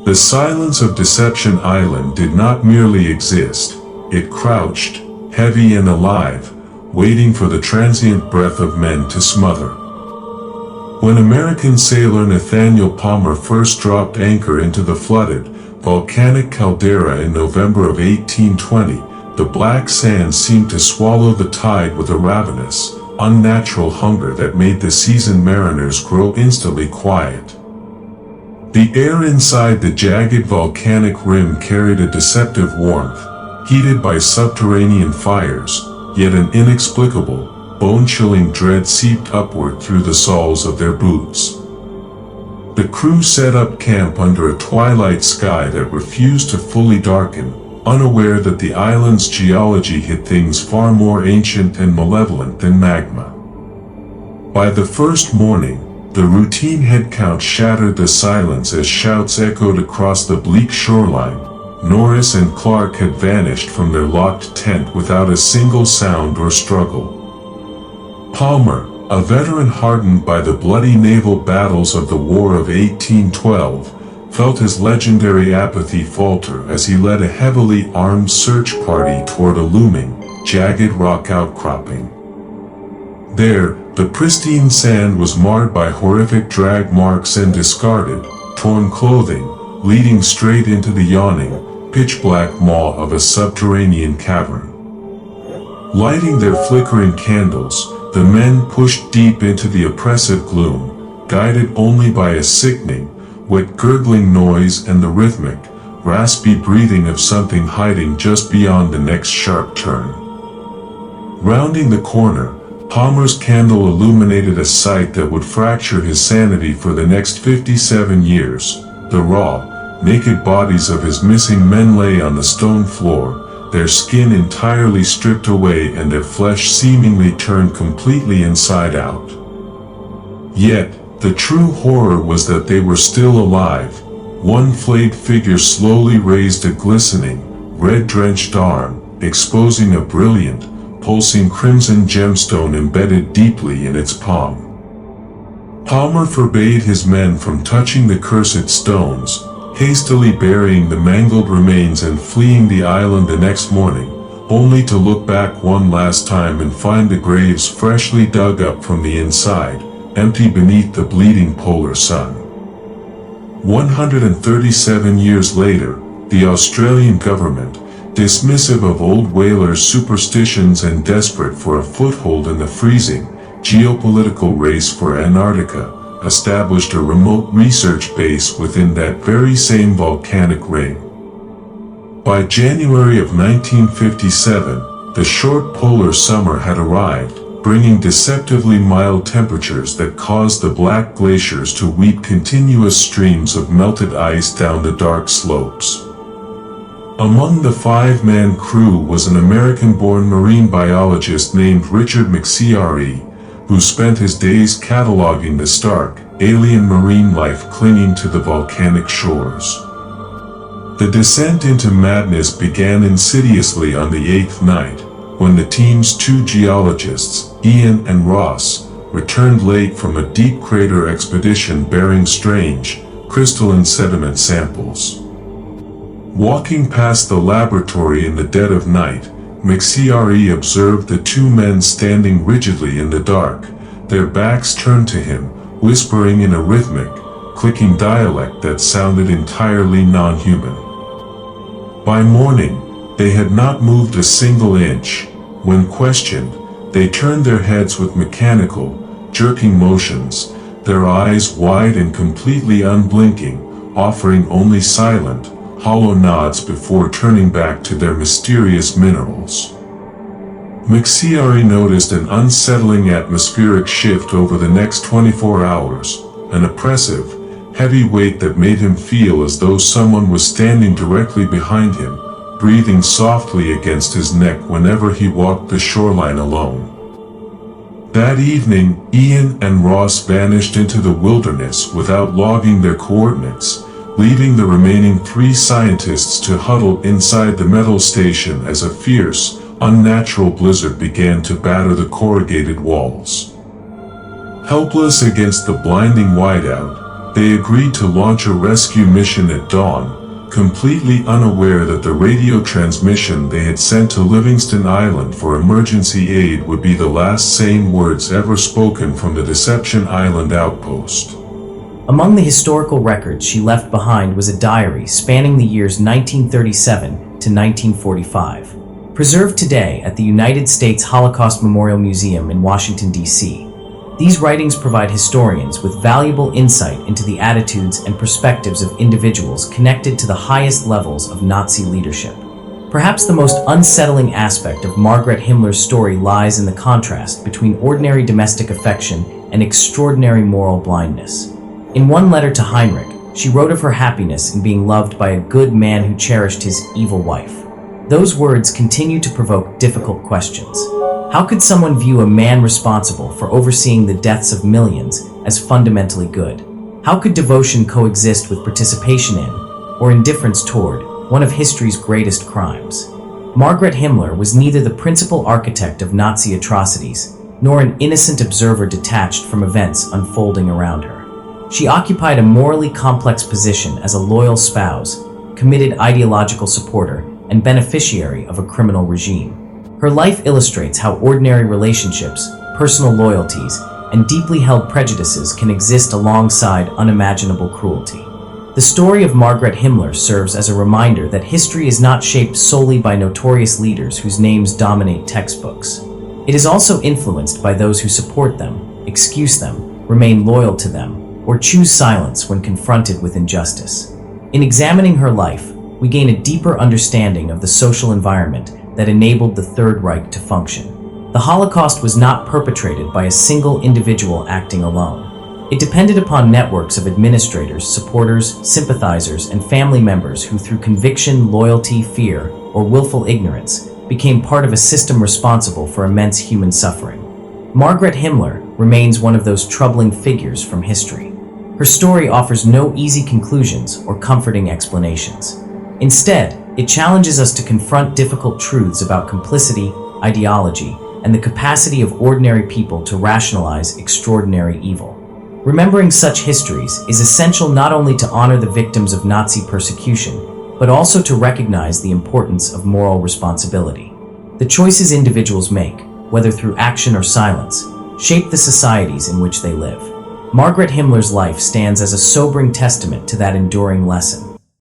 The silence of Deception Island did not merely exist, it crouched, heavy and alive, waiting for the transient breath of men to smother. When American sailor Nathaniel Palmer first dropped anchor into the flooded, volcanic caldera in November of 1820, the black sand seemed to swallow the tide with a ravenous, unnatural hunger that made the seasoned mariners grow instantly quiet. The air inside the jagged volcanic rim carried a deceptive warmth, heated by subterranean fires, yet an inexplicable, bone-chilling dread seeped upward through the soles of their boots. The crew set up camp under a twilight sky that refused to fully darken, unaware that the island's geology hid things far more ancient and malevolent than magma. By the first morning, the routine head count shattered the silence as shouts echoed across the bleak shoreline. Norris and Clark had vanished from their locked tent without a single sound or struggle. Palmer, a veteran hardened by the bloody naval battles of the War of 1812, felt his legendary apathy falter as he led a heavily armed search party toward a looming, jagged rock outcropping. There, the pristine sand was marred by horrific drag marks and discarded, torn clothing, leading straight into the yawning, pitch-black maw of a subterranean cavern. Lighting their flickering candles, the men pushed deep into the oppressive gloom, guided only by a sickening, wet gurgling noise and the rhythmic, raspy breathing of something hiding just beyond the next sharp turn. Rounding the corner, Palmer's candle illuminated a sight that would fracture his sanity for the next 57 years. The raw, naked bodies of his missing men lay on the stone floor, their skin entirely stripped away and their flesh seemingly turned completely inside out. Yet, the true horror was that they were still alive. One flayed figure slowly raised a glistening, red-drenched arm, exposing a brilliant, pulsing crimson gemstone embedded deeply in its palm. Palmer forbade his men from touching the cursed stones, hastily burying the mangled remains and fleeing the island the next morning, only to look back one last time and find the graves freshly dug up from the inside, empty beneath the bleeding polar sun. 137 years later, the Australian government, dismissive of old whalers' superstitions and desperate for a foothold in the freezing, geopolitical race for Antarctica, established a remote research base within that very same volcanic ring. By January of 1957, the short polar summer had arrived, bringing deceptively mild temperatures that caused the black glaciers to weep continuous streams of melted ice down the dark slopes. Among the 5-man crew was an American-born marine biologist named Richard McCreary, who spent his days cataloging the stark, alien marine life clinging to the volcanic shores. The descent into madness began insidiously on the 8th night, when the team's 2 geologists, Ian and Ross, returned late from a deep crater expedition bearing strange, crystalline sediment samples. Walking past the laboratory in the dead of night, McCreary observed the 2 men standing rigidly in the dark, their backs turned to him, whispering in a rhythmic, clicking dialect that sounded entirely non-human. By morning, they had not moved a single inch. When questioned, they turned their heads with mechanical, jerking motions, their eyes wide and completely unblinking, offering only silent, hollow nods before turning back to their mysterious minerals. McCreary noticed an unsettling atmospheric shift over the next 24 hours, an oppressive, heavy weight that made him feel as though someone was standing directly behind him, breathing softly against his neck whenever he walked the shoreline alone. That evening, Ian and Ross vanished into the wilderness without logging their coordinates, leaving the remaining 3 scientists to huddle inside the metal station as a fierce, unnatural blizzard began to batter the corrugated walls. Helpless against the blinding whiteout, They agreed to launch a rescue mission at dawn, completely unaware that the radio transmission they had sent to Livingston Island for emergency aid would be the last sane words ever spoken from the Deception Island outpost. Among the historical records she left behind was a diary spanning the years 1937 to 1945. Preserved today at the United States Holocaust Memorial Museum in Washington, D.C. These writings provide historians with valuable insight into the attitudes and perspectives of individuals connected to the highest levels of Nazi leadership. Perhaps the most unsettling aspect of Margaret Himmler's story lies in the contrast between ordinary domestic affection and extraordinary moral blindness. In one letter to Heinrich, she wrote of her happiness in being loved by a good man who cherished his evil wife. Those words continue to provoke difficult questions. How could someone view a man responsible for overseeing the deaths of millions as fundamentally good? How could devotion coexist with participation in, or indifference toward, one of history's greatest crimes? Margaret Himmler was neither the principal architect of Nazi atrocities, nor an innocent observer detached from events unfolding around her. She occupied a morally complex position as a loyal spouse, committed ideological supporter, and beneficiary of a criminal regime. Her life illustrates how ordinary relationships, personal loyalties, and deeply held prejudices can exist alongside unimaginable cruelty. The story of Margaret Himmler serves as a reminder that history is not shaped solely by notorious leaders whose names dominate textbooks. It is also influenced by those who support them, excuse them, remain loyal to them, or choose silence when confronted with injustice. In examining her life, we gain a deeper understanding of the social environment that enabled the Third Reich to function. The Holocaust was not perpetrated by a single individual acting alone. It depended upon networks of administrators, supporters, sympathizers, and family members who, through conviction, loyalty, fear, or willful ignorance, became part of a system responsible for immense human suffering. Margaret Himmler remains one of those troubling figures from history. Her story offers no easy conclusions or comforting explanations. Instead, it challenges us to confront difficult truths about complicity, ideology, and the capacity of ordinary people to rationalize extraordinary evil. Remembering such histories is essential not only to honor the victims of Nazi persecution, but also to recognize the importance of moral responsibility. The choices individuals make, whether through action or silence, shape the societies in which they live. Margaret Himmler's life stands as a sobering testament to that enduring lesson.